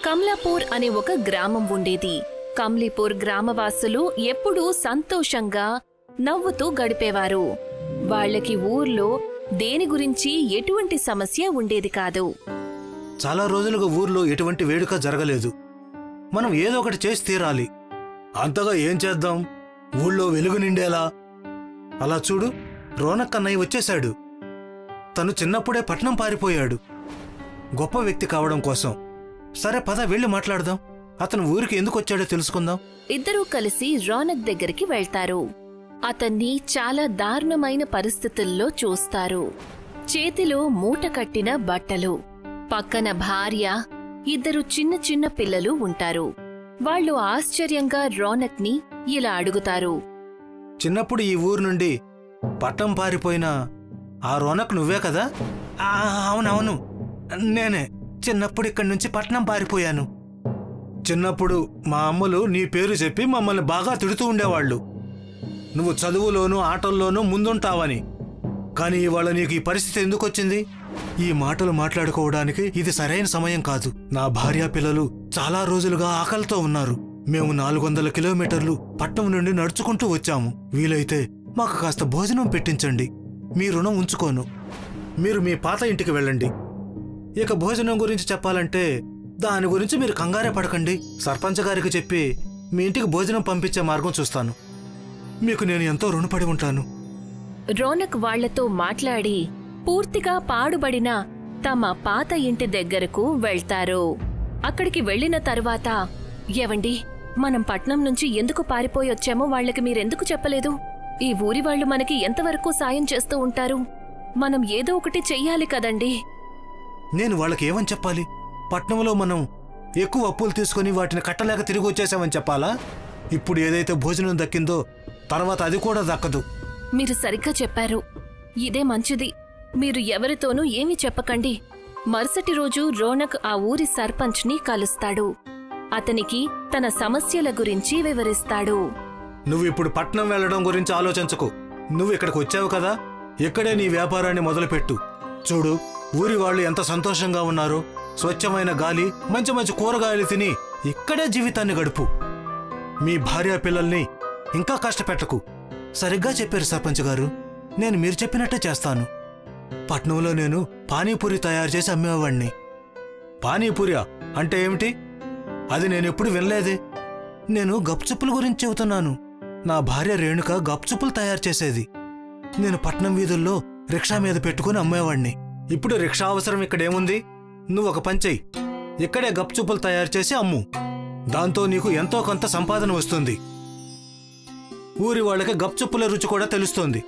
కమలాపూర్ అనే ఒక గ్రామం ఉండేది. కమలీపూర్ గ్రామవాసులు ఎప్పుడూ సంతోషంగా నవ్వుతూ గడిపేవారు. వాళ్లకి ఊర్లో దేని గురించి ఎటువంటి సమస్య ఉండేది కాదు. చాలా రోజులుగా ఊర్లో ఎటువంటి వేడుక జరగలేదు. మనం ఏదో ఒకటి చేసి తీరాలి. అంతగా ఏం చేద్దాం? ఊళ్ళో వెలుగు నిండేలా. అలా చూడు, రోనక్ అన్నయ్య వచ్చేశాడు. తను చిన్నప్పుడే పట్నం పారిపోయాడు గొప్ప వ్యక్తి కావడం కోసం. సరే పద వెళ్ళి మాట్లాడదాం. అతను ఊరికి ఎందుకు వచ్చాడో తెలుసుకుందాం. ఇద్దరూ కలిసి రోనక్ దగ్గరికి వెళ్తారు. అతన్ని చాలా దారుణమైన పరిస్థితుల్లో చూస్తారు. చేతిలో మూట కట్టిన బట్టలు, పక్కన భార్య, ఇద్దరు చిన్న చిన్న పిల్లలు ఉంటారు. వాళ్ళు ఆశ్చర్యంగా రోనక్ ని ఇలా అడుగుతారు. చిన్నప్పుడు ఈ ఊరు నుండి పట్నం పారిపోయిన ఆ రోనక్ నువ్వే కదా? అవునవును, నేనే. చిన్నప్పుడు ఇక్కడి నుంచి పట్నం పారిపోయాను. చిన్నప్పుడు మా అమ్మలు నీ పేరు చెప్పి మమ్మల్ని బాగా తిడుతూ ఉండేవాళ్లు. నువ్వు చదువులోనూ ఆటల్లోనూ ముందుంటావని. కానీ ఇవాళ నీకు ఈ పరిస్థితి ఎందుకు వచ్చింది? ఈ మాటలు మాట్లాడుకోవడానికి ఇది సరైన సమయం కాదు. నా భార్య పిల్లలు చాలా రోజులుగా ఆకలితో ఉన్నారు. మేము 400 కిలోమీటర్లు పట్నం నుండి నడుచుకుంటూ వచ్చాము. వీలైతే మాకు కాస్త భోజనం పెట్టించండి. మీ రుణం ఉంచుకోను. మీరు మీ పాత ఇంటికి వెళ్ళండి. ఇక భోజనం గురించి చెప్పాలంటే దాని గురించి మీరు కంగారే పడకండి. సర్పంచ్ గారికి చెప్పి మీ ఇంటికి భోజనం పంపించే మార్గం చూస్తాను. మీకు నేను ఎంతో రుణపడి ఉంటాను. రోనక్ వాళ్లతో మాట్లాడి పూర్తిగా పాడుబడిన తమ పాత ఇంటి దగ్గరకు వెళ్తారు. అక్కడికి వెళ్లిన తరువాత, ఏవండి, మనం పట్నం నుంచి ఎందుకు పారిపోయి వచ్చామో వాళ్లకి మీరెందుకు చెప్పలేదు? ఈ ఊరి వాళ్లు మనకి ఎంతవరకు సాయం చేస్తూ ఉంటారు? మనం ఏదో ఒకటి చెయ్యాలి కదండి. నేను వాళ్ళకి ఏమని చెప్పాలి? పట్నంలో మనం ఎక్కువ అప్పులు తీసుకుని వాటిని కట్టలేక తిరిగి వచ్చేసామని చెప్పాలా? ఇప్పుడు ఏదైతే భోజనం దక్కిందో తర్వాత అది కూడా దక్కదు. మీరు సరిగ్గా చెప్పారు. ఇదే మంచిది. మీరు ఎవరితోనూ ఏమీ చెప్పకండి. మరుసటి రోజు రోనక్ ఆ ఊరి సర్పంచ్ ని కలుస్తాడు. అతనికి తన సమస్యల గురించి వివరిస్తాడు. నువ్వు ఇప్పుడు పట్నం వెళ్లడం గురించి ఆలోచించకు. నువ్వు ఇక్కడికి వచ్చావు కదా, ఇక్కడే నీ వ్యాపారాన్ని మొదలుపెట్టు. చూడు, ఊరి వాళ్ళు ఎంత సంతోషంగా ఉన్నారో. స్వచ్ఛమైన గాలి, మంచి మంచి కూరగాయలు తిని ఇక్కడే జీవితాన్ని గడుపు. మీ భార్య పిల్లల్ని ఇంకా కష్టపెట్టకు. సరిగ్గా చెప్పారు సర్పంచ్ గారు. నేను మీరు చెప్పినట్టే చేస్తాను. పట్నంలో నేను పానీపూరి తయారు చేసి అమ్మేవాణ్ణి. పానీపూరియా అంటే ఏమిటి? అది నేనెప్పుడు వినలేదే. నేను గప్చుప్పుల గురించి చెబుతున్నాను. నా భార్య రేణుక గప్చుప్పులు తయారు చేసేది. నేను పట్నం వీధుల్లో రిక్షా మీద పెట్టుకుని అమ్మేవాణ్ణి. ఇప్పుడు రిక్షా అవసరం ఇక్కడేముంది? నువ్వు ఒక పని చెయ్యి, ఇక్కడే గప్చుప్పులు తయారు చేసి అమ్ము. దాంతో నీకు ఎంతో కొంత సంపాదన వస్తుంది. ఊరి వాళ్ళకి గప్చుప్పుల రుచి కూడా తెలుస్తోంది.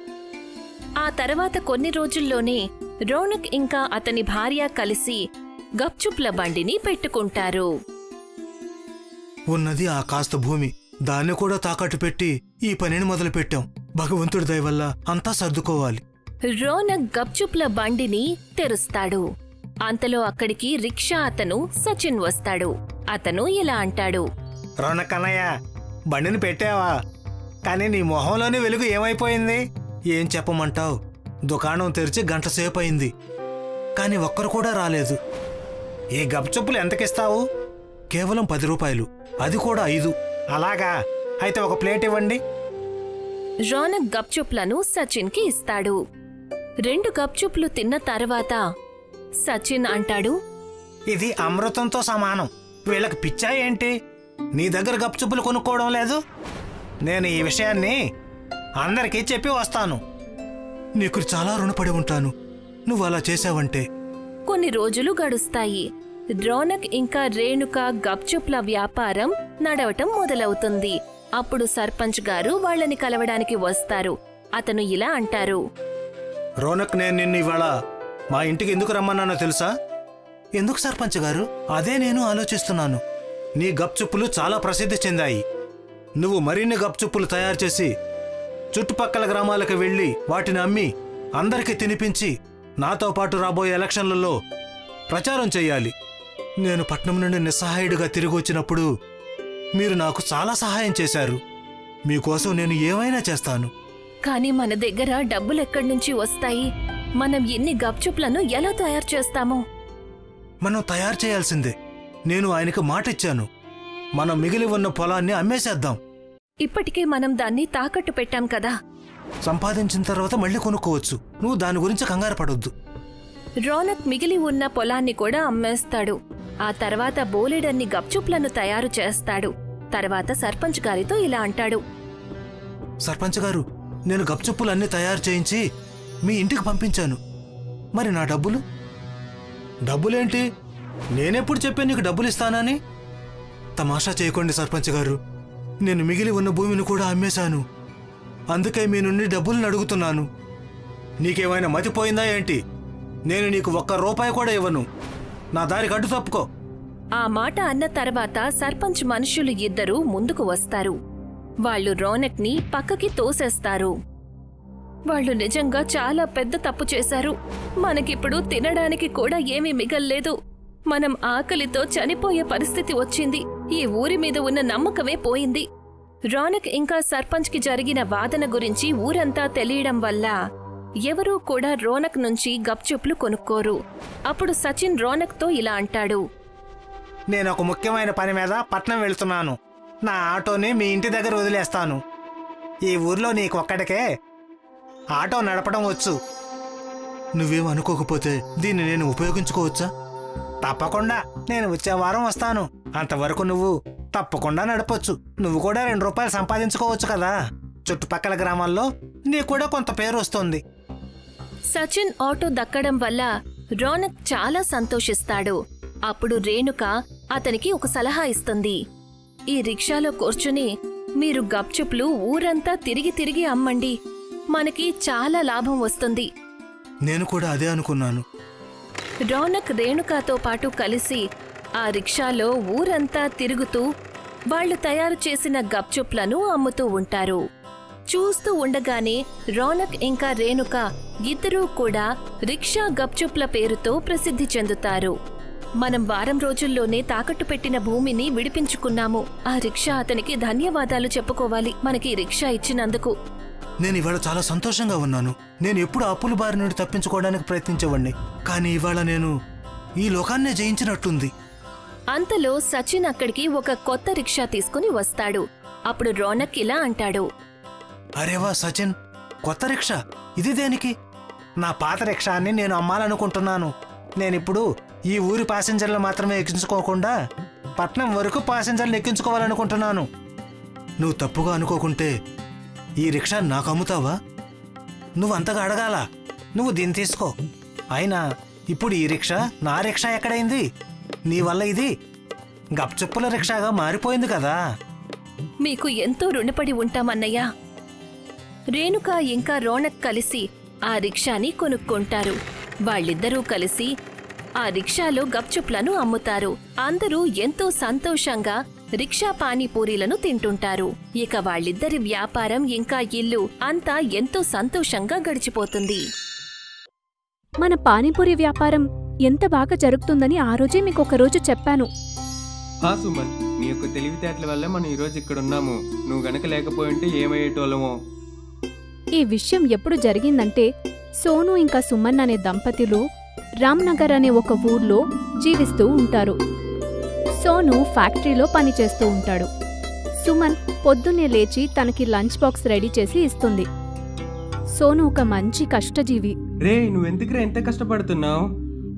ఆ తర్వాత కొన్ని రోజుల్లోనే రోనక్ ఇంకా అతని భార్య కలిసి గప్చుప్ల బండిని పెట్టుకుంటారు. ఉన్నది ఆ కాస్త భూమి, దాన్ని కూడా తాకట్టు పెట్టి ఈ పనిని మొదలుపెట్టాం. భగవంతుడి దయ వల్ల అంతా సర్దుకోవాలి. రోనక్ గప్చుప్ల బండిని తెరుస్తాడు. అంతలో అక్కడికి రిక్షా అతను సచిన్ వస్తాడు. అతను ఇలా అంటాడు. రోనక్ అన్నయ్య, బండిని పెట్టావా? కానీ నీ మొహంలోని వెలుగు ఏమైపోయింది? ఏం చెప్పమంటావు? దుకాణం తెరిచి గంట సేపు అయింది, కానీ ఒక్కరు కూడా రాలేదు. ఈ గప్చుప్పులు ఎంతకిస్తావు? కేవలం 10 రూపాయలు, అది కూడా 5. అలాగా? అయితే ఒక ప్లేట్ ఇవ్వండి. రోనక్ గప్చుప్లను సచిన్ కి ఇస్తాడు. 2 గప్చుప్లు తిన్న తర్వాత సచిన్ అంటాడు, ఇది అమృతంతో సమానం. వీళ్ళకి పిచ్చా ఏంటి? నీ దగ్గర గప్చుప్పులు కొనుక్కోవడం లేదు? నేను ఈ విషయాన్ని అందరికీ చెప్పి వస్తాను. నీకు చాలా రుణపడి ఉంటాను, నువ్వు అలా చేశావంటే. కొన్ని రోజులు గడుస్తాయి. రోనక్ ఇంకా రేణుక గప్చుప్ల వ్యాపారం నడవటం మొదలవుతుంది. అప్పుడు సర్పంచ్ గారు వాళ్ళని కలవడానికి వస్తారు. అతను ఇలా అంటారు. రోనక్, నేను నిన్ను ఇవాళ మా ఇంటికి ఎందుకు రమ్మన్నానో తెలుసా? ఎందుకు సర్పంచ్ గారు? అదే నేను ఆలోచిస్తున్నాను. నీ గప్చుప్పులు చాలా ప్రసిద్ధి చెందాయి. నువ్వు మరిన్ని గప్చుప్పులు తయారు చేసి చుట్టుపక్కల గ్రామాలకు వెళ్ళి వాటిని అమ్మి అందరికీ తినిపించి నాతో పాటు రాబోయే ఎలక్షన్లలో ప్రచారం చెయ్యాలి. నేను పట్నం నుండి నిస్సహాయుడిగా తిరిగి వచ్చినప్పుడు మీరు నాకు చాలా సహాయం చేశారు. మీకోసం నేను ఏమైనా చేస్తాను. కానీ మన దగ్గర డబ్బులెక్కడి నుంచి వస్తాయి? మనం ఎన్ని గప్చుప్లను ఎలా తయారు చేస్తామో? మనం తయారు చేయాల్సిందే. నేను ఆయనకి మాట ఇచ్చాను. మనం మిగిలి ఉన్న పొలాన్ని అమ్మేసేద్దాం. ఇప్పటికే మనం దాన్ని తాకట్టు పెట్టాం కదా. సంపాదించిన తర్వాత మళ్ళీ కొనుక్కోవచ్చు. నువ్వు దాని గురించి కంగారు పడొద్దు. రోనక్ మిగిలి ఉన్న పొలాన్ని కూడా అమ్మేస్తాడు. ఆ తర్వాత బోలెడన్ని గప్చుప్లను తయారు చేస్తాడు. తర్వాత సర్పంచ్ గారితో ఇలా అంటాడు. సర్పంచ్ గారు, నేను గప్చుప్పులన్నీ తయారు చేయించి మీ ఇంటికి పంపించాను. మరి నా డబ్బులు? డబ్బులేంటి? నేనెప్పుడు చెప్పాను నీకు డబ్బులు ఇస్తానని? తమాషా చేయకండి సర్పంచ్ గారు. నేను మిగిలి ఉన్న భూమిని కూడా అమ్మేశాను. అందుకే మీ నుండి డబ్బులను అడుగుతున్నాను. నీకేమైనా మతిపోయిందా ఏంటి? నేను నీకు ₹1 కూడా ఇవ్వను. నా దారికి అడ్డు తప్పుకో. ఆ మాట అన్న తర్వాత సర్పంచ్ మనుషులు ఇద్దరూ ముందుకు వస్తారు. వాళ్ళు రోనక్ ని పక్కకి తోసేస్తారు. వాళ్ళు నిజంగా చాలా పెద్ద తప్పు చేశారు. మనకిప్పుడు తినడానికి కూడా ఏమీ మిగల్లేదు. మనం ఆకలితో చనిపోయే పరిస్థితి వచ్చింది. ఈ ఊరి మీద ఉన్న నమ్మకమే పోయింది. రోనక్ ఇంకా సర్పంచ్ కి జరిగిన వాదన గురించి ఊరంతా తెలియడం వల్ల ఎవరూ కూడా రోనక్ నుంచి గప్చుప్లు కొనుక్కోరు. అప్పుడు సచిన్ రోనక్ తో ఇలా అంటాడు. నేను ఒక ముఖ్యమైన పని మీద పట్నం వెళ్తున్నాను. నా ఆటోని మీ ఇంటి దగ్గర వదిలేస్తాను. ఈ ఊర్లో నీకొక్కడికే ఆటో నడపడం వచ్చు. నువ్వేం అనుకోకపోతే దీన్ని నేను ఉపయోగించుకోవచ్చా? తప్పకుండా. నేను వచ్చే వారం వస్తాను. అంతవరకు నువ్వు తప్పకుండా నడపొచ్చు. నువ్వు కూడా ₹2 సంపాదించుకోవచ్చు కదా. చుట్టుపక్కల గ్రామాల్లో నీకు కూడా కొంత పేరు వస్తుంది. సచిన్ ఆటో దక్కడం వల్ల రోనక్ చాలా సంతోషిస్తాడు. అప్పుడు రేణుక అతనికి ఒక సలహా ఇస్తుంది. ఈ రిక్షాలో కూర్చుని మీరు గప్చుప్లు ఊరంతా తిరిగి తిరిగి అమ్మండి. మనకి చాలా లాభం వస్తుంది. నేను కూడా అదే అనుకున్నాను. రోనక్ రేణుకాతో పాటు కలిసి ఆ రిక్షాలో ఊరంతా తిరుగుతూ వాళ్లు తయారు చేసిన గప్చుప్లను అమ్ముతూ ఉంటారు. చూస్తూ ఉండగానే రోనక్ ఇంకా రేణుక ఇద్దరూ కూడా రిక్షా గప్చుప్ల పేరుతో ప్రసిద్ధి చెందుతారు. మనం వారం రోజుల్లోనే తాకట్టు పెట్టిన భూమిని విడిపించుకున్నాము. ఆ రిక్షా అతనికి ధన్యవాదాలు చెప్పుకోవాలి, మనకి రిక్షా ఇచ్చినందుకు. నేను ఇవాళ చాలా సంతోషంగా ఉన్నాను. నేను ఎప్పుడు అప్పుల బారి నుండి తప్పించుకోవడానికి ప్రయత్నించేవాడిని. కానీ ఇవాళ నేను ఈ లోకాన్నే జయించినట్టుంది. అంతలో సచిన్ అక్కడికి ఒక కొత్త రిక్షా తీసుకుని వస్తాడు. అప్పుడు రోనక్ ఇలా అంటాడు. అరేవా సచిన్, కొత్త రిక్షా ఇది దేనికి? నా పాత రిక్షాన్ని నేను అమ్మాలనుకుంటున్నాను. నేనిప్పుడు ఈ ఊరి ప్యాసింజర్లు మాత్రమే ఎక్కించుకోకుండా పట్నం వరకు ప్యాసింజర్లు ఎక్కించుకోవాలనుకుంటున్నాను. నువ్వు తప్పుగా అనుకోకుంటే ఈ రిక్షా నాకు అమ్ముతావా? నువ్వు అంతగా అడగాల. నువ్వు దీన్ని తీసుకో. అయినా ఇప్పుడు ఈ రిక్షా నా రిక్షా ఎక్కడైంది? నీ వల్ల ఇది గప్చుప్పుల రిక్షాగా మారిపోయింది కదా. మీకు ఎంతో రుణపడి ఉంటామన్నయ్యా. రేణుక ఇంకా రోనక్ కలిసి ఆ రిక్షాని కొనుక్కుంటారు. వాళ్ళిద్దరూ కలిసి ఆ రిక్షాలో గప్చుప్లను అమ్ముతారు. అందరూ ఎంతో సంతోషంగా రిక్షా పానీపూరీలను తింటుంటారు. ఇక వాళ్ళిద్దరి వ్యాపారం ఇంకా ఇల్లు అంతా ఎంతో సంతోషంగా గడిచిపోతుంది. మన పానీపూరి వ్యాపారం ఎంత బాగా జరుగుతుందని ఆ రోజే మీకు ఒక రోజు చెప్పాను. సుమన్, నీ యొక్క తెలివితేటల వల్ల మనం ఈరోజు ఇక్కడ ఉన్నాము. నువ్వు గనక లేకపోయింటే ఏమయ్యేటోళ్ళమో. ఈ విషయం ఎప్పుడు జరిగిందంటే, సోను ఇంకా సుమన్ అనే దంపతులు రామ్నగర్ అనే ఒక ఊర్లో జీవిస్తూ ఉంటారు. సోను ఫ్యాక్టరీలో పనిచేస్తూ ఉంటాడు. సుమన్ పొద్దున్నే లేచి తనకి లంచ్ బాక్స్ రెడీ చేసి ఇస్తుంది. సోను ఒక మంచి కష్టజీవి. రే, నువ్వెందుకురా ఎంత కష్టపడుతున్నావు?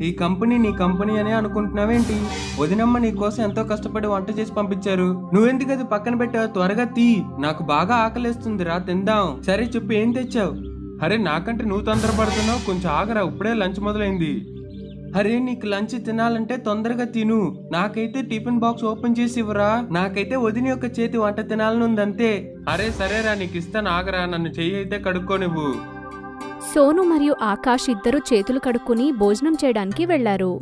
ఈ కంపెనీ నీ కంపెనీ అనే అనుకుంటున్నావేంటి? వదినమ్మ నీ కోసం ఎంతో కష్టపడి వంట చేసి పంపించారు. నువ్వెందుకు అది పక్కన పెట్టావు? త్వరగా తీ, నాకు బాగా ఆకలేస్తుందిరా, తిందాం. సరే చెప్పు, ఏం తెచ్చావు? అరే, నాకంటే నువ్వు తొందరపడుతున్నావు, కొంచెం ఆగరా, ఇప్పుడే లంచ్ మొదలైంది. అరే, నీకు లంచ్ తినాలంటే తొందరగా తిను. నాకైతే టిఫిన్ బాక్స్ ఓపెన్ చేసి ఇవ్వరా. నాకైతే వదిన యొక్క చేతి వంట తినాలనుందంతే. అరే సరేరా, నీకు ఇస్తాను, ఆగరా, నన్ను చెయ్యి అయితే కడుక్కో నువ్వు. సోను మరియు ఆకాష్ ఇద్దరూ చేతులు కడుక్కుని భోజనం చేయడానికి వెళ్లారు.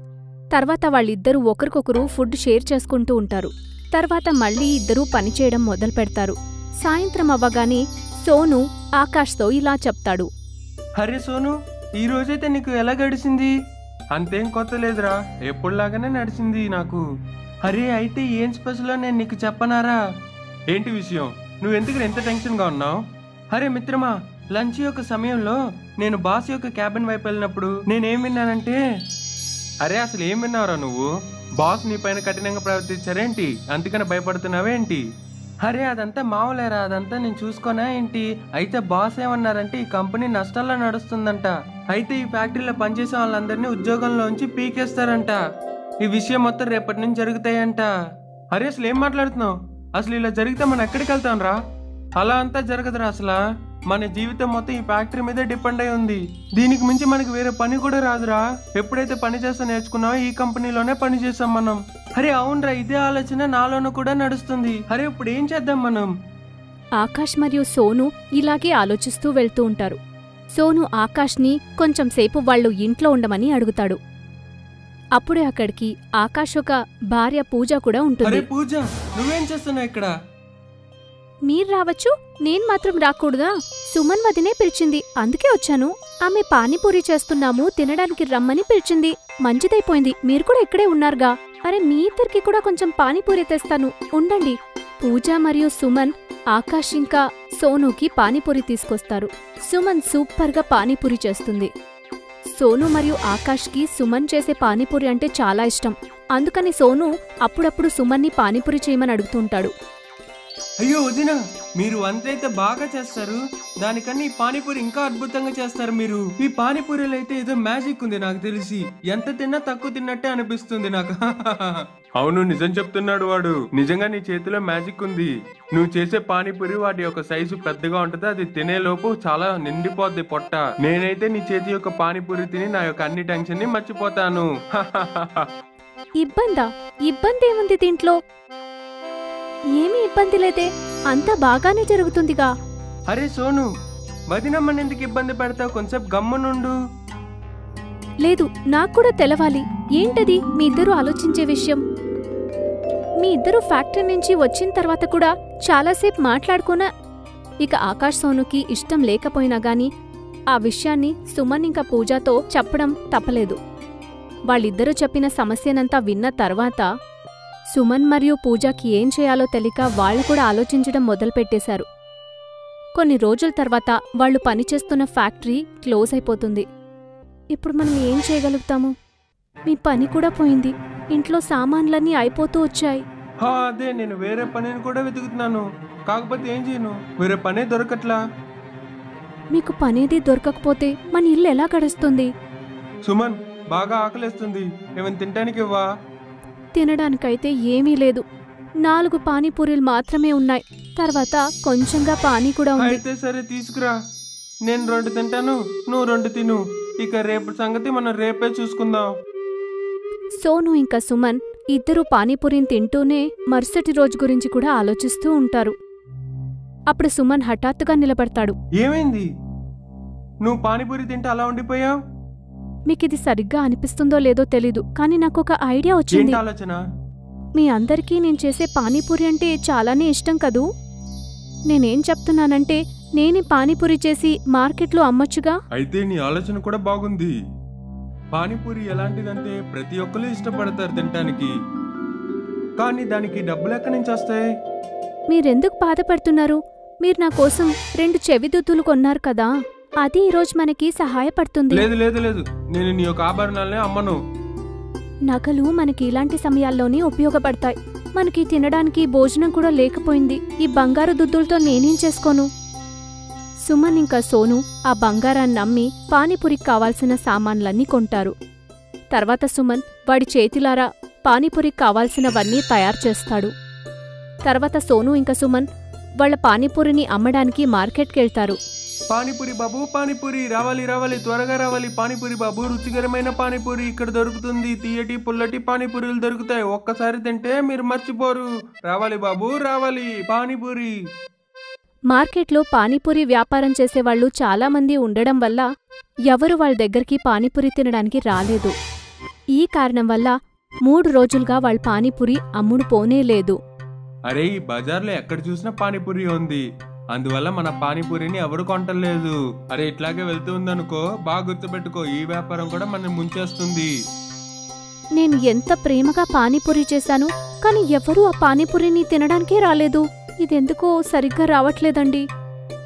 తర్వాత వాళ్ళిద్దరూ ఒకరికొకరు ఫుడ్ షేర్ చేసుకుంటూ ఉంటారు. తర్వాత మళ్లీ ఇద్దరూ పనిచేయడం మొదలు పెడతారు. సాయంత్రం అవ్వగానే సోను ఆకాష్తో ఇలా చెప్తాడు. అరే సోను, ఈ రోజైతే నీకు ఎలా గడిచింది? అంతేం కొత్త లేదురా, ఎప్పుడులాగానే నడిచింది నాకు. అరే అయితే ఏం స్పెషల్ నేను నీకు చెప్పనారా? ఏంటి విషయం? నువ్వెందుకు ఎంత టెన్షన్గా ఉన్నావు? అరే మిత్రమా, లంచ్ యొక్క సమయంలో నేను బాస్ యొక్క క్యాబిన్ వైపు వెళ్ళినప్పుడు నేనేం విన్నానంటే. అరే అసలు ఏం విన్నావురా నువ్వు? బాస్ నీ పైన కఠినంగా ప్రవర్తించారేంటి? అందుకని భయపడుతున్నావేంటి? అరే అదంతా మామూలేరా, అదంతా నేను చూసుకోనా ఏంటి? అయితే బాస్ ఏమన్నారంటే ఈ కంపెనీ నష్టాల్లో నడుస్తుందంట. అయితే ఈ ఫ్యాక్టరీలో పనిచేసే వాళ్ళందరినీ ఉద్యోగంలోంచి పీకేస్తారంట. ఈ విషయం మొత్తం రేపటి నుంచి జరుగుతాయంట. అరే అసలు ఏం మాట్లాడుతున్నావు? అసలు ఇలా జరిగితే మనం ఎక్కడికి వెళ్తాం రా? అలా అంతా జరగదురా. అసలు మన జీవితం మొత్తం ఈ ఫ్యాక్టరీ మీదే డిపెండ్ అయి ఉంది. దీనికి మించి మనకి వేరే పని కూడా రాదురా. ఎప్పుడైతే పని చేస్తా నేర్చుకున్నావో ఈ కంపెనీలోనే పని చేస్తాం మనం. అరే అవునరా, ఇదే ఆలోచన నాలోనూ కూడా నడుస్తుంది. అరే ఇప్పుడు ఏం చేద్దాం మనం? ఆకాష్ మరియు సోను ఇలాగే ఆలోచిస్తూ వెళ్తూ ఉంటారు. సోను ఆకాష్ని కొంచెం సేపు వాళ్ళు ఇంట్లో ఉండమని అడుగుతాడు. అప్పుడే అక్కడికి ఆకాష్ ఒక భార్య పూజ కూడా ఉంటుంది. అరే పూజ, నువ్వేం చేస్తున్నావు ఇక్కడ? మీరు రావచ్చు, నేను మాత్రం రాకూడదా? సుమన్ వదినే పిలిచింది, అందుకే వచ్చాను. ఆమె పానీపూరి చేస్తున్నాము, తినడానికి రమ్మని పిలిచింది. మంచిదైపోయింది, మీరు కూడా ఇక్కడే ఉన్నారుగా. అరే మీ ఇద్దరికి కూడా కొంచెం పానీపూరి తెస్తాను, ఉండండి. పూజ మరియు సుమన్ ఆకాష్ ఇంకా సోనుకి పానీపూరి తీసుకొస్తారు. సుమన్ సూపర్గా పానీపూరి చేస్తుంది. సోను మరియు ఆకాష్కి సుమన్ చేసే పానీపూరి అంటే చాలా ఇష్టం. అందుకని సోను అప్పుడప్పుడు సుమన్ని పానీపూరి చేయమని అడుగుతుంటాడు. అయ్యో వదినా, మీరు వంటైతే బాగా చేస్తారు, దానికన్నా ఈ పానీపూరి ఇంకా అద్భుతంగా చేస్తారు మీరు. ఈ పానీపూరిలో అయితే ఏదో మ్యాజిక్ ఉంది నాకు తెలిసి. ఎంత తిన్నా తక్కువ తిన్నట్టే అనిపిస్తుంది నాకు. అవును, నిజం చెప్తున్నాడు వాడు. నిజంగా నీ చేతిలో మ్యాజిక్ ఉంది. నువ్వు చేసే పానీపూరి వాటి యొక్క సైజు పెద్దగా ఉంటది, అది తినేలోపు చాలా నిండిపోద్ది పొట్ట. నేనైతే నీ చేతి యొక్క పానీపూరి తిని నా యొక్క అన్ని టెన్షన్ ని మర్చిపోతాను. ఇబ్బంది ఏముంది దీంట్లో? ఏమీ ఇబ్బంది లేదే, అంతా బాగానే జరుగుతుందిగా. అరే సోను, వదినమ్మని ఎందుకు ఇబ్బంది పెడతావు? కొంచెం గమ్మునుండు. లేదు, నాక్కూడా తెలవాలి. ఏంటది మీ ఇద్దరూ ఆలోచించే విషయం? మీ ఇద్దరూ ఫ్యాక్టరీ నుంచి వచ్చిన తర్వాత కూడా చాలాసేపు మాట్లాడుకున్నా. ఇక ఆకాష్ సోనుకి ఇష్టం లేకపోయినా గాని ఆ విషయాన్ని సుమన్ ఇంకా పూజతో చెప్పడం తప్పలేదు. వాళ్ళిద్దరూ చెప్పిన సమస్యనంతా విన్న తర్వాత సుమన్ మరియు పూజకి ఏం చేయాలో తెలియక వాళ్ళు కూడా ఆలోచించడం మొదలుపెట్టేశారు. కొన్ని రోజుల తర్వాత వాళ్ళు పనిచేస్తున్న ఫ్యాక్టరీ క్లోజ్ అయిపోతుంది. ఇప్పుడు మనం ఏం చేయగలుగుతాము? మీ పని కూడా పోయింది, ఇంట్లో సామాన్లన్నీ అయిపోతూ వచ్చాయి. అదే నేను వేరే పనిని కూడా వెతుకుతున్నాను, కాకపోతే ఏం చేయను, వేరే పనే దొరకట్లా. మీకు పనేది దొరకకపోతే మన ఇల్లు ఎలా గడుస్తుంది? సుమన్, బాగా ఆకలేస్తుంది, ఏమైనా తినడానికి ఇవ్వా? తినడానికైతే ఏమీ లేదు, 4 పానీపూరీలు మాత్రమే ఉన్నాయి. తర్వాత కొంచెంగా పానీ కూడా ఉంది. అయితే సరే తీసుకురా, నేను 2 తింటాను, నువ్వు 2 తిను. ఇక రేపు సంగతి మనం రేపే చూసుకుందాం. సోను ఇంకా సుమన్ ఇద్దరూ పానీపూరిని తింటూనే మరుసటి రోజు గురించి కూడా ఆలోచిస్తూ ఉంటారు. అప్పుడు సుమన్ హఠాత్తుగా నిలబడతాడు. ఏమైంది? నువ్వు పానీపూరి తింటే అలా ఉండిపోయావు? మీకిది సరిగ్గా అనిపిస్తుందో లేదో తెలీదు, కానీ నాకొక ఐడియా వచ్చింది. ఆలోచన? మీ అందరికీ నేను చేసే పానీపూరి అంటే చాలానే ఇష్టం కదూ. నేనేం చెప్తున్నానంటే నేనే పానీపూరి చేసి మార్కెట్లో అమ్మొచ్చుగా. అయితే నీ ఆలోచన కూడా బాగుంది. పానీపూరి ఎలాంటిదంటే ప్రతి ఒక్కరు ఇష్టపడతారు తినటానికి, కానీ దానికి డబ్బులు ఎక్కడి నుంచి వస్తాయి? మీరెందుకు బాధపడుతున్నారు? మీరు నా కోసం 2 చెవిదుద్దులు కొన్నారు కదా, అది ఈరోజు మనకి సహాయపడుతుంది. లేదు లేదు లేదు, నేను నీ యొక్క ఆభరణాలనే అమ్మను. నగలు మనకి ఇలాంటి సమయాల్లోనే ఉపయోగపడతాయి. మనకి తినడానికి భోజనం కూడా లేకపోయింది, ఈ బంగారు దుద్దులతో నేనేం చేసుకోను? సుమన్ ఇంకా సోను ఆ బంగారాన్ని అమ్మి పానీపూరికి కావాల్సిన సామాన్లన్నీ కొంటారు. తర్వాత సుమన్ వాడి చేతిలారా పానీపూరికి కావాల్సినవన్నీ తయారు చేస్తాడు. తర్వాత సోను ఇంకా సుమన్ వాళ్ల పానీపూరిని అమ్మడానికి మార్కెట్కెళ్తారు. పానీపూరి బాబు, పానీపూరి రావాలి రావాలి, త్వరగా రావాలి. పానీపూరి బాబు, రుచికరమైన పానీపూరి ఇక్కడ దొరుకుతుంది. తీయటి పుల్లటి పానీపూరీలు దొరుకుతాయి, ఒక్కసారి తింటే మీరు మర్చిపోరు. రావాలి బాబు రావాలి, పానీపూరి. మార్కెట్లో పానీపూరి వ్యాపారం చేసేవాళ్లు చాలామంది ఉండడం వల్ల ఎవరు వాళ్ళ దగ్గరికి పానీపూరి తినడానికి రాలేదు. ఈ కారణం వల్ల 3 రోజులుగా వాళ్ళ పానీపూరి అమ్ముడు పోనేలేదు. అరే, ఈ బజార్లో ఎక్కడ చూసినా పానీపూరి ఉంది, అందువల్ల మన పానీపూరిని ఎవరు కొంటలేదు. అరే, ఇట్లాగే వెళ్తూ ఉందనుకో, బాగా గుర్తుపెట్టుకో, ఈ వ్యాపారం కూడా మనం ముంచేస్తుంది. నేను ఎంత ప్రేమగా పానీపూరి చేశాను, కానీ ఎవరూ ఆ పానీపూరిని తినడానికే రాలేదు. ఇదెందుకో సరిగ్గా రావట్లేదండి.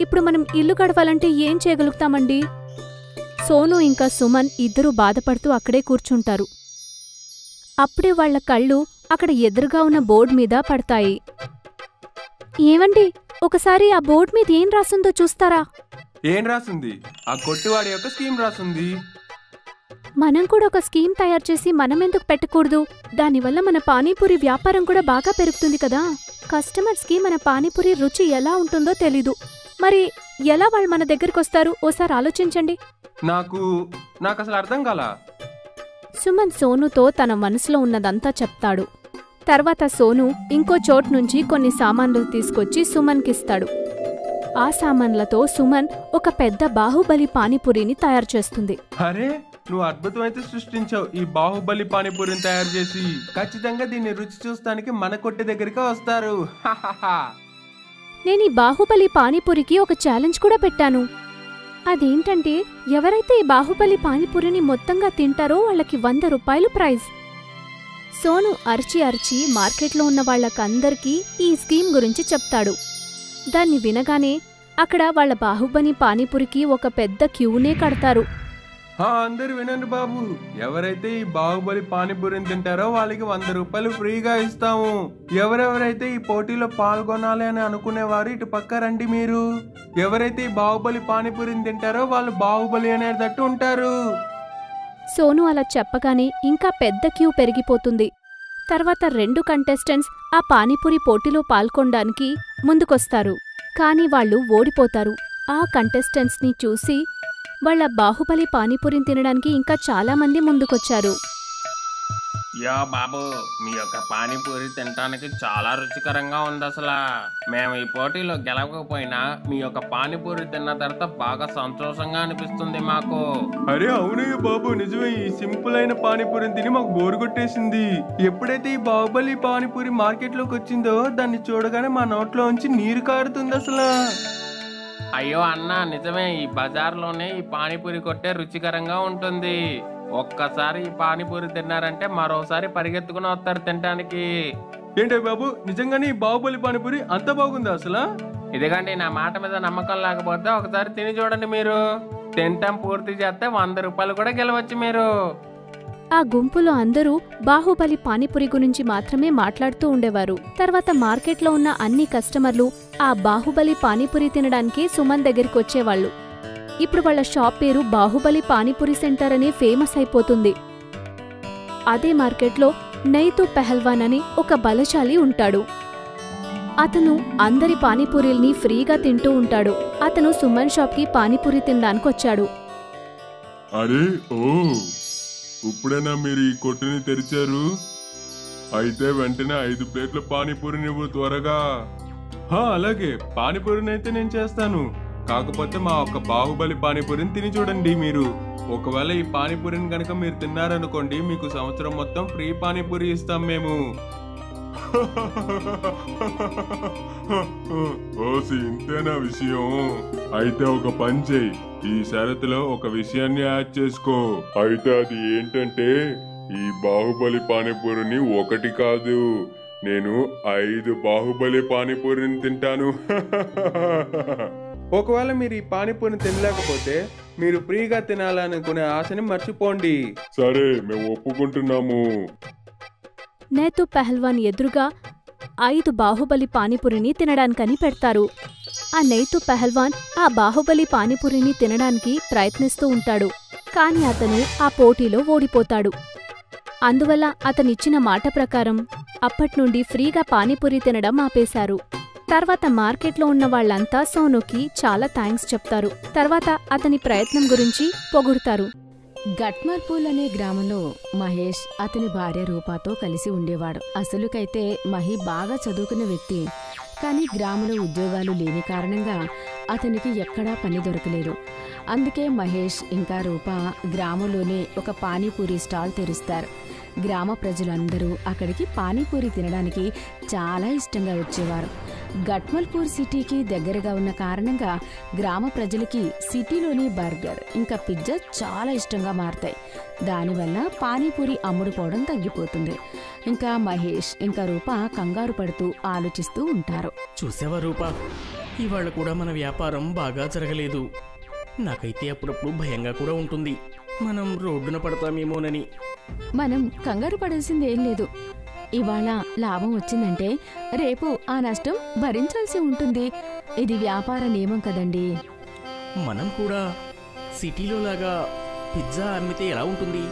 ఇప్పుడు మనం ఇల్లు గడవాలంటే ఏం చేయగలుగుతామండి? సోను ఇంకా సుమన్ ఇద్దరూ బాధపడుతూ అక్కడే కూర్చుంటారు. అప్పుడే వాళ్ల కళ్ళు అక్కడ ఎదురుగా ఉన్న బోర్డు మీద పడతాయి. ఏవండి, ఒకసారి ఆ బోర్డు మీద ఏం రాసుందో చూస్తారా? ఏం రాసింది? ఆ కొట్టివాడి యొక్క స్కీమ్ రాసింది. మనం కూడా ఒక స్కీమ్ తయారు చేసి మనమెందుకు పెట్టకూడదు? దానివల్ల మన పానీపూరి వ్యాపారం కూడా బాగా పెరుగుతుంది కదా. కస్టమర్స్కి మన పానీపూరి రుచి ఎలా ఉంటుందో తెలీదు. మరి ఎలా వాళ్ళు మన దగ్గరకొస్తారు? ఓసారి ఆలోచించండి. నాకు అసలు అర్థం కాలా. సుమన్ సోనుతో తన మనసులో ఉన్నదంతా చెప్తాడు. తర్వాత సోను ఇంకో చోటు నుంచి కొన్ని సామాన్లు తీసుకొచ్చి సుమన్కిస్తాడు. ఆ సామాన్లతో సుమన్ ఒక పెద్ద బాహుబలి పానీపూరిని తయారు చేస్తుంది. అరే, నువ్వు అద్భుతమైతే సృష్టించావు ఈ బాహుబలి పానీపూరిని తయారు చేసి. ఖచ్చితంగా దీన్ని రుచి చూస్తానికి మన కొట్టు దగ్గరికి వస్తారు. నేను ఈ బాహుబలి పానీపూరికి ఒక ఛాలెంజ్ కూడా పెట్టాను. అదేంటంటే ఎవరైతే ఈ బాహుబలి పానీపూరిని మొత్తంగా తింటారో వాళ్ళకి 100 రూపాయలు ప్రైజ్. సోను అరిచి అరిచి మార్కెట్లో ఉన్న వాళ్ళకందరికీ ఈ స్కీమ్ గురించి చెప్తాడు. దాన్ని వినగానే అక్కడ వాళ్ళ బాహుబలి పానీపూరికి ఒక పెద్ద క్యూనే కడతారు. అందరు వినండి బాబు, ఎవరైతే ఈ బాహుబలి పానీపూరిని తింటారో వాళ్ళకి 100 రూపాయలు ఫ్రీగా ఇస్తాము. ఎవరెవరైతే ఈ పోటీలో పాల్గొనాలి అని అనుకునేవారు ఇటు పక్క రండి. మీరు ఎవరైతే ఈ బాహుబలి పానీపూరిని తింటారో వాళ్ళు బాహుబలి అనేటట్టు ఉంటారు. సోను అలా చెప్పగానే ఇంకా పెద్ద క్యూ పెరిగిపోతుంది. తర్వాత 2 కంటెస్టెంట్స్ ఆ పానీపూరి పోటీలో పాల్గొనడానికి ముందుకొస్తారు. కానీ వాళ్ళు ఓడిపోతారు. ఆ కంటెస్టెంట్స్ని చూసి వాళ్ళ బాహుబలి పానీపూరిని తినడానికి ఇంకా చాలా మంది ముందుకొచ్చారు. యో బాబు, మీ యొక్క పానీపూరి తినడానికి చాలా రుచికరంగా ఉంది. అసలు మేము ఈ పోటీలో గెలవకపోయినా మీ యొక్క పానీపూరి తిన్న తర్వాత బాగా సంతోషంగా అనిపిస్తుంది మాకు. అరే అవునయ్య బాబు, నిజమే. ఈ సింపుల్ అయిన పానీపూరిని తిని మాకు బోరు కొట్టేసింది. ఎప్పుడైతే ఈ బాహుబలి పానీపూరి మార్కెట్ లోకి వచ్చిందో దాన్ని చూడగానే మా నోట్లో నుంచి నీరు కారుతుంది అసలు. అయ్యో అన్న, నిజమే. ఈ బజార్లోనే ఈ పానీపూరి కొట్టే రుచికరంగా ఉంటుంది. ఒక్కసారి ఈ పానీపూరి తిన్నారంటే మరోసారి పరిగెత్తుకుని వస్తారు తినడానికి. ఏంటే బాబు, నిజంగానే ఈ బాహుబలి పానీపూరి అంత బాగుందా అసలు? ఇదిగండి, నా మాట మీద నమ్మకం లేకపోతే ఒకసారి తిని చూడండి. మీరు తింటాం పూర్తి చేస్తే 100 రూపాయలు కూడా గెలవచ్చు మీరు. ఆ గుంపులో అందరూ బాహుబలి పానీపూరి గురించి మాత్రమే మాట్లాడుతూ ఉండేవారు. తర్వాత మార్కెట్లో ఉన్న అన్ని కస్టమర్లు ఆ బాహుబలి పానీపూరి తినడానికి సుమన్ దగ్గరికి వచ్చేవాళ్లు. ఇప్పుడు వాళ్ళ షాప్ పేరు బాహుబలి పానీపూరి సెంటర్ అని ఫేమస్ అయిపోతుంది. అదే మార్కెట్లో నైతు పెహల్వాన్ అని ఒక బలశాలి ఉంటాడు. అతను అందరి పానీపూరీల్ని ఫ్రీగా తింటూ ఉంటాడు. అతను సుమన్ షాప్కి పానీపూరి తినడానికొచ్చాడు. అరే ఓ, ఇప్పుడైనా మీరు ఈ కొట్టుని తెరిచారు? అయితే వెంటనే 5 ప్లేట్ల పానీపూరి నువ్వు త్వరగా. అలాగే, పానీపూరిని అయితే నేను చేస్తాను. కాకపోతే మా ఒక్క బాహుబలి పానీపూరిని తిని చూడండి మీరు. ఒకవేళ ఈ పానీపూరిని కనుక మీరు తిన్నారనుకోండి, మీకు సంవత్సరం మొత్తం ఫ్రీ పానీపూరి ఇస్తాం మేము. ఓసి, ఇంతేనా విషయం? అయితే ఒక పని చెయ్యి, ఈ షరతులో ఒక విషయాన్ని యాడ్ చేసుకో. అయితే అది ఏంటంటే, ఈ బాహుబలి పానీపూరిని 1 కాదు, నేను 5 బాహుబలి పానీపూరిని తింటాను. ఒకవేళ మీరు ఈ పానీపూరిని తినలేకపోతే మీరు ఫ్రీగా తినాలనుకునే ఆశని మర్చిపోండి. సరే, మేము ఒప్పుకుంటున్నాము. నేతు పెహల్వాన్ ఎదురుగా 5 బాహుబలి పానీపూరిని తినడానికని పెడతారు. ఆ నైతు పెహల్వాన్ ఆ బాహుబలి పానీపూరిని తినడానికి ప్రయత్నిస్తూ ఉంటాడు. కాని అతను ఆ పోటీలో ఓడిపోతాడు. అందువల్ల అతనిచ్చిన మాట ప్రకారం అప్పట్నుండి ఫ్రీగా పానీపూరి తినడం ఆపేశారు. తర్వాత మార్కెట్లో ఉన్న వాళ్లంతా సోనుకి చాలా థ్యాంక్స్ చెప్తారు. తర్వాత అతని ప్రయత్నం గురించి పొగుడుతారు. గట్మర్పూల్ అనే గ్రామంలో మహేష్ అతని భార్య రూపాతో కలిసి ఉండేవాడు. అసలుకైతే మహి బాగా చదువుకున్న వ్యక్తి. కానీ గ్రామంలో ఉద్యోగాలు లేని కారణంగా అతనికి ఎక్కడా పని దొరకలేదు. అందుకే మహేష్ ఇంకా రూపా గ్రామంలోనే ఒక పానీపూరి స్టాల్ తెరుస్తారు. గ్రామ ప్రజలందరూ అక్కడికి పానీపూరి తినడానికి చాలా ఇష్టంగా వచ్చేవారు. గట్మల్పూర్ సిటీకి దగ్గరగా ఉన్న కారణంగా గ్రామ ప్రజలకి సిటీలోని బర్గర్ ఇంకా పిజ్జా చాలా ఇష్టంగా మారతాయి. దానివల్ల పానీపూరి అమ్ముడుపోవడం తగ్గిపోతుంది. ఇంకా మహేష్ ఇంకా రూప కంగారు పడుతూ ఆలోచిస్తూ ఉంటారు. చూసావా రూపా, ఇవాళ కూడా మన వ్యాపారం బాగా జరగలేదు. నాకైతే అప్పుడప్పుడు భయంగా కూడా ఉంటుంది. మనం రోడ్డున పడతామేమోనని. మనం కంగారు పడాల్సింది ఏం లేదు. ఇవాళ లాభం వచ్చిందంటే రేపు ఆ నష్టం భరించాల్సి ఉంటుంది. ఇది వ్యాపార నియమం కదండి. మనం కూడా సిటీలో లాగా పిజ్జా అమ్మితే ఎలా ఉంటుంది?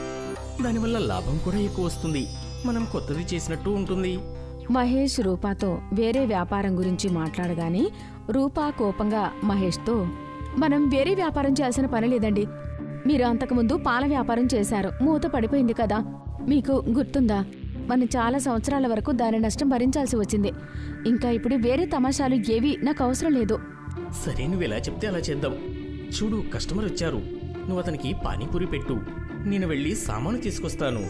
దానివల్ల లాభం కూడా ఎక్కువ వస్తుంది. మనం కొత్తది చేసినట్టు ఉంటుంది. మహేష్ రూపాతో వేరే వ్యాపారం గురించి మాట్లాడగానే రూపా కోపంగా మహేష్తో, మనం వేరే వ్యాపారం చేయాల్సిన పని లేదండి. మీరు అంతకుముందు పాల వ్యాపారం చేశారు, మూత పడిపోయింది కదా, మీకు గుర్తుందా? మనం చాలా సంవత్సరాల వరకు దాని నష్టం భరించాల్సి వచ్చింది. ఇంకా ఇప్పుడు వేరే తమాషాలు ఏవి నాకు అవసరం లేదు. సరే, నువ్వు ఎలా చెప్తే అలా చేద్దాం. చూడు, కస్టమర్ వచ్చారు. నువ్వు అతనికి పానీపూరి పెట్టు, నేను వెళ్ళి సామాను తీసుకొస్తాను.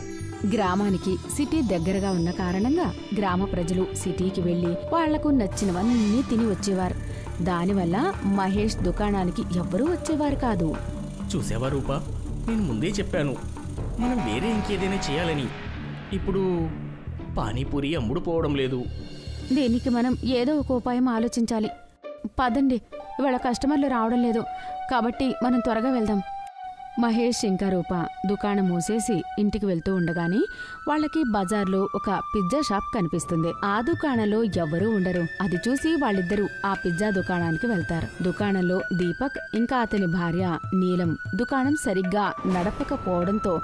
గ్రామానికి సిటీ దగ్గరగా ఉన్న కారణంగా గ్రామ ప్రజలు సిటీకి వెళ్లి వాళ్లకు నచ్చినవన్నీ తిని వచ్చేవారు. దానివల్ల మహేష్ దుకాణానికి ఎవ్వరూ వచ్చేవారు కాదు. చూసావా రూపా, నేను ముందే చెప్పాను మనం వేరే ఇంకేదైనా చేయాలని. ఇప్పుడు పానీపూరి అమ్ముడు పోవడం లేదు. దీనికి మనం ఏదో ఒక ఉపాయం ఆలోచించాలి. పదండి, ఇవాళ కస్టమర్లు రావడం లేదు కాబట్టి మనం త్వరగా వెళ్దాం. మహేష్ ఇంకా రూప దుకాణం మూసేసి ఇంటికి వెళ్తూ ఉండగానే వాళ్ళకి బజార్లో ఒక పిజ్జా షాప్ కనిపిస్తుంది. ఆ దుకాణంలో ఎవ్వరూ ఉండరు. అది చూసి వాళ్ళిద్దరూ ఆ పిజ్జా దుకాణానికి వెళ్తారు. దుకాణంలో దీపక్ ఇంకా అతని భార్య నీలం దుకాణం సరిగ్గా నడపకపోవడంతో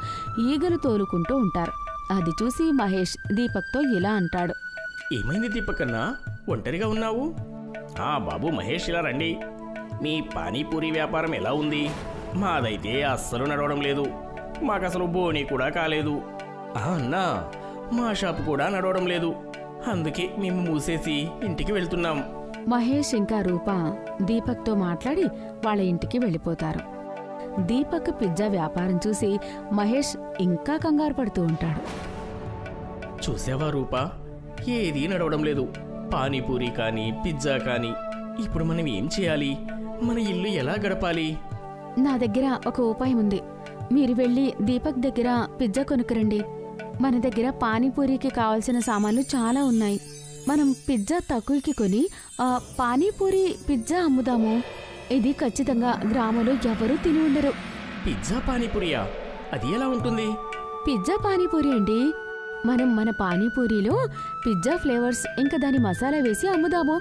ఈగలు తోలుకుంటూ ఉంటారు. అది చూసి మహేష్ దీపక్తో ఇలా అంటాడు. ఏమైంది దీపక్ అన్నా, ఒంటరిగా ఉన్నావు? బాబు మహేష్, ఇలా రండి. మీ పానీపూరి వ్యాపారం ఎలా ఉంది? మాదైతే అస్సలు నడవడం లేదు. మాకసలు బోనీ కూడా కాలేదు. అన్నా, మా షాపు కూడా నడవడం లేదు. అందుకే మేము మూసేసి ఇంటికి వెళ్తున్నాం. మహేష్ ఇంకా రూప దీపక్తో మాట్లాడి వాళ్ళ ఇంటికి వెళ్ళిపోతారు. దీపక్ పిజ్జా వ్యాపారం చూసి మహేష్ ఇంకా కంగారు పడుతూ ఉంటాడు. చూసావా రూపా, ఏదీ నడవడం లేదు. పానీపూరి కానీ పిజ్జా కానీ. ఇప్పుడు మనం ఏం చేయాలి? మన ఇల్లు ఎలా గడపాలి? నా దగ్గర ఒక ఉపాయం ఉంది. మీరు వెళ్ళి దీపక్ దగ్గర పిజ్జా కొనుక్కురండి. మన దగ్గర పానీపూరికి కావాల్సిన సామాన్లు చాలా ఉన్నాయి. మనం పిజ్జా తక్కువకి కొని పానీపూరి పిజ్జా అమ్ముదాము. ఇది ఖచ్చితంగా గ్రామంలో ఎవరూ తిని ఉండరు. పిజ్జా పానీపూరియా? అది ఎలా ఉంటుంది? పిజ్జా పానీపూరి అండి. మనం మన పానీపూరిలో పిజ్జా ఫ్లేవర్స్ ఇంకా దాని మసాలా వేసి అమ్ముదాము.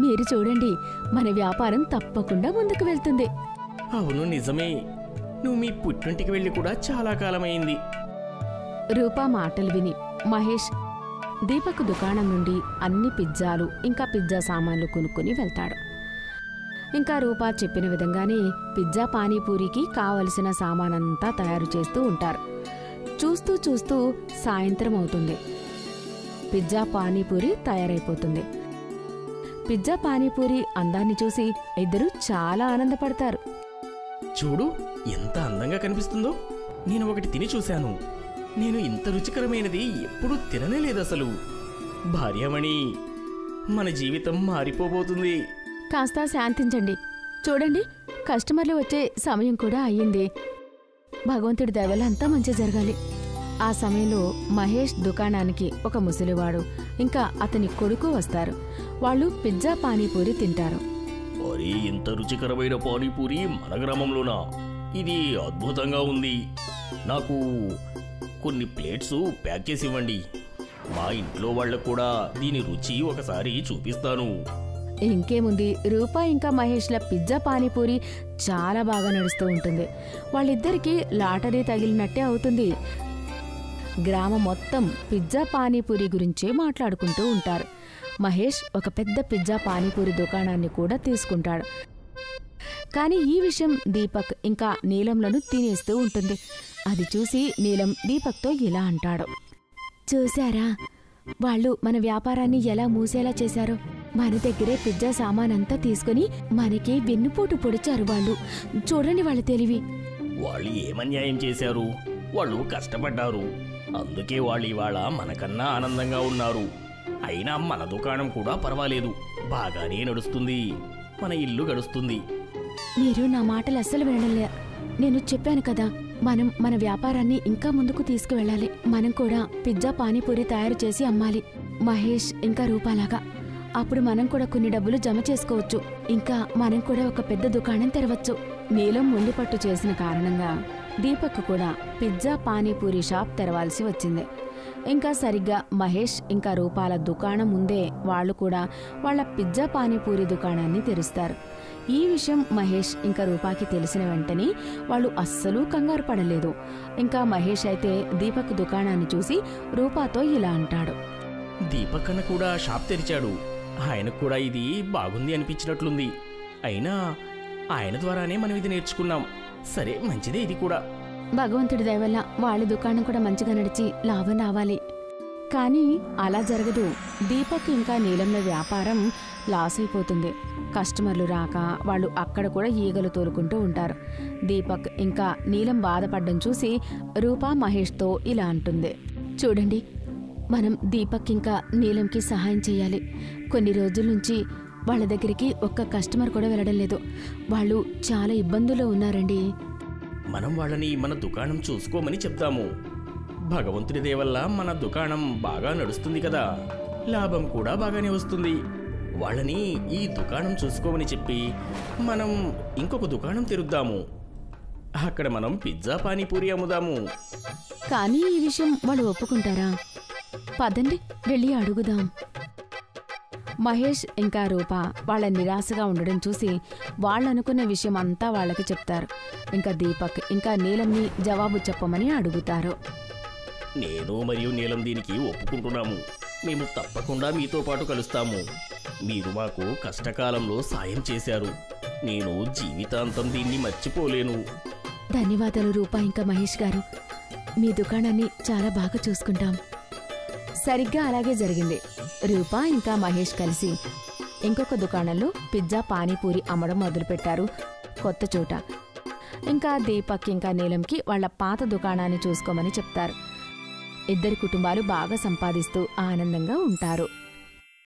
మీరు చూడండి, మన వ్యాపారం తప్పకుండా ముందుకు వెళ్తుంది. అవును, నిజమే. నువ్వు మీ పుట్టింటికి వెళ్ళి కూడా చాలా కాలమైంది. రూపా మాటలు విని మహేష్ దీపక్ దుకాణం నుండి అన్ని పిజ్జాలు ఇంకా పిజ్జా సామాన్లు కొనుక్కొని వెళ్తాడు. ఇంకా రూపా చెప్పిన విధంగానే పిజ్జా పానీపూరికి కావలసిన సామానంతా తయారు చేస్తూ ఉంటారు. చూస్తూ చూస్తూ సాయంత్రం అవుతుంది. పిజ్జా పానీపూరి తయారైపోతుంది. పిజ్జా పానీపూరి అందాన్ని చూసి ఇద్దరూ చాలా ఆనందపడతారు. చూడు, ఎంత అందంగా కనిపిస్తుందో. నేను ఒకటి తిని చూశాను. నేను ఇంత రుచికరమైనది ఎప్పుడూ తిననే లేదు అసలు. భార్యామణి, మన జీవితం మారిపోబోతుంది. కాస్త శాంతించండి. చూడండి, కస్టమర్లు వచ్చే సమయం కూడా అయ్యింది. భగవంతుడి దయ వల్ల అంతా మంచి జరగాలి. ఆ సమయంలో మహేష్ దుకాణానికి ఒక ముసలివాడు ఇంకా అతని కొడుకు వస్తారు. వాళ్ళు పిజ్జా పానీపూరి తింటారు. అరే, ఇంత రుచికరమైన పానీపూరి మన గ్రామంలోనా? ఇది అద్భుతంగా ఉంది. నాకు కొన్ని ప్లేట్స్ ప్యాక్ చేసి ఇవ్వండి. మా ఇంట్లో వాళ్ళకు కూడా దీని రుచి ఒకసారి చూపిస్తాను. ఇంకేముంది, రూపా ఇంకా మహేష్ల పిజ్జా పానీపూరి చాలా బాగా నడుస్తూ ఉంటుంది. వాళ్ళిద్దరికీ లాటరీ తగిలినట్టే అవుతుంది. గ్రామం మొత్తం పిజ్జా పానీపూరి గురించే మాట్లాడుకుంటూ ఉంటారు. మహేష్ ఒక పెద్ద పిజ్జా పానీపూరి దుకాణాన్ని కూడా తీసుకుంటాడు. కానీ ఈ విషయం దీపక్ ఇంకా నీలంలను తినేస్తూ ఉంటుంది. అది చూసి నీలం దీపక్తో ఇలా అంటాడు. చూశారా, వాళ్ళు మన వ్యాపారాన్ని ఎలా మూసేలా చేశారో. మన దగ్గరే పిజ్జా సామానంతా తీసుకుని మనకి వెన్నుపోటు పొడిచారు వాళ్ళు. చూడండి వాళ్ళ తెలివి. వాళ్ళు ఏమన్యాయం చేశారు? వాళ్ళు కష్టపడ్డారు. అందుకే వాళ్ళు ఇవాళ మనకన్నా ఆనందంగా ఉన్నారు. అయినా మన దుకాణం కూడా పర్వాలేదు, బాగానే నడుస్తుంది. మన ఇల్లు గడుస్తుంది. మీరు నా మాటలు అస్సలు వినడంలే. నేను చెప్పాను కదా, మనం మన వ్యాపారాన్ని ఇంకా ముందుకు తీసుకువెళ్ళాలి. మనం కూడా పిజ్జా పానీపూరి తయారు చేసి అమ్మాలి, మహేష్ ఇంకా రూపాలాగా. అప్పుడు మనం కూడా కొన్ని డబ్బులు జమ చేసుకోవచ్చు. ఇంకా మనం కూడా ఒక పెద్ద దుకాణం తెరవచ్చు. నీలం మొండిపట్టు చేసిన కారణంగా దీపక్ కూడా పిజ్జా పానీపూరి షాప్ తెరవాల్సి వచ్చింది. ఇంకా సరిగ్గా మహేష్ ఇంకా రూపాల దుకాణం ముందే వాళ్ళు కూడా వాళ్ళ పిజ్జా పానీపూరి దుకాణాన్ని తెరుస్తారు. ఈ విషయం మహేష్ ఇంకా రూపాకి తెలిసిన వెంటనే వాళ్ళు అస్సలు కంగారు పడలేదు. ఇంకా మహేష్ అయితే దీపక్ దుకాణాన్ని చూసి రూపాతో ఇలా అంటాడు, దీపక్ అన్న కూడా షాప్ తెరిచాడు. ఆయనకు కూడా ఇది బాగుంది అనిపించినట్లుంది. అయినా ఆయన ద్వారానే మనం ఇది నేర్చుకున్నాం. సరే, మంచిదే ఇది కూడా. భగవంతుడి దయ వల్ల వాళ్ళ దుకాణం కూడా మంచిగా నడిచి లాభం రావాలి. కానీ అలా జరగదు. దీపక్ ఇంకా నీలంల వ్యాపారం లాస్ అయిపోతుంది. కస్టమర్లు రాక వాళ్ళు అక్కడ కూడా ఈగలు తోలుకుంటూ ఉంటారు. దీపక్ ఇంకా నీలం బాధపడ్డం చూసి రూపా మహేష్తో ఇలా అంటుంది, చూడండి, మనం దీపక్ ఇంకా నీలంకి సహాయం చేయాలి. కొన్ని రోజుల నుంచి వాళ్ళ దగ్గరికి ఒక్క కస్టమర్ కూడా వెళ్ళడం లేదు. వాళ్ళు చాలా ఇబ్బందుల్లో ఉన్నారండి. మనం వాళ్ళని మన దుకాణం చూసుకోమని చెప్తాము. భగవంతుడి దయ వల్ల మన దుకాణం బాగా నడుస్తుంది కదా, లాభం కూడా బాగానే వస్తుంది. వాళ్ళని ఈ దుకాణం చూసుకోమని చెప్పి మనం ఇంకొక దుకాణం తెరుద్దాము. అక్కడ మనం పిజ్జా పానీపూరి అమ్ముదాము. కానీ ఈ విషయం వాళ్ళు ఒప్పుకుంటారా? పదండి, వెళ్ళి అడుగుదాం. మహేష్ ఇంకా రూప వాళ్ళ నిరాశగా ఉండడం చూసి వాళ్ళనుకున్న విషయం అంతా వాళ్ళకి చెప్తారు. ఇంకా దీపక్ ఇంకా నీలంని జవాబు చెప్పమని అడుగుతారు. నేను మరియు నీలం దీనికి ఒప్పుకుంటున్నాము. మేము తప్పకుండా మీతో పాటు కలుస్తాము. మీరు మాకు కష్టకాలంలో సాయం చేశారు. నేను జీవితాంతం దీన్ని మర్చిపోలేను. ధన్యవాదాలు రూప ఇంకా మహేష్ గారు. మీ దుకాణాన్ని చాలా బాగా చూసుకుంటాం. సరిగ్గా అలాగే జరిగింది. రూప ఇంకా మహేష్ కలిసి ఇంకొక దుకాణంలో పిజ్జా పానీపూరి అమ్మడం మొదలుపెట్టారు, కొత్త చోట. ఇంకా దీపక్ ఇంకా నీలంకి వాళ్ల పాత దుకాణాన్ని చూసుకోమని చెప్తారు. ఇద్దరి కుటుంబాలు బాగా సంపాదిస్తూ ఆనందంగా ఉంటారు.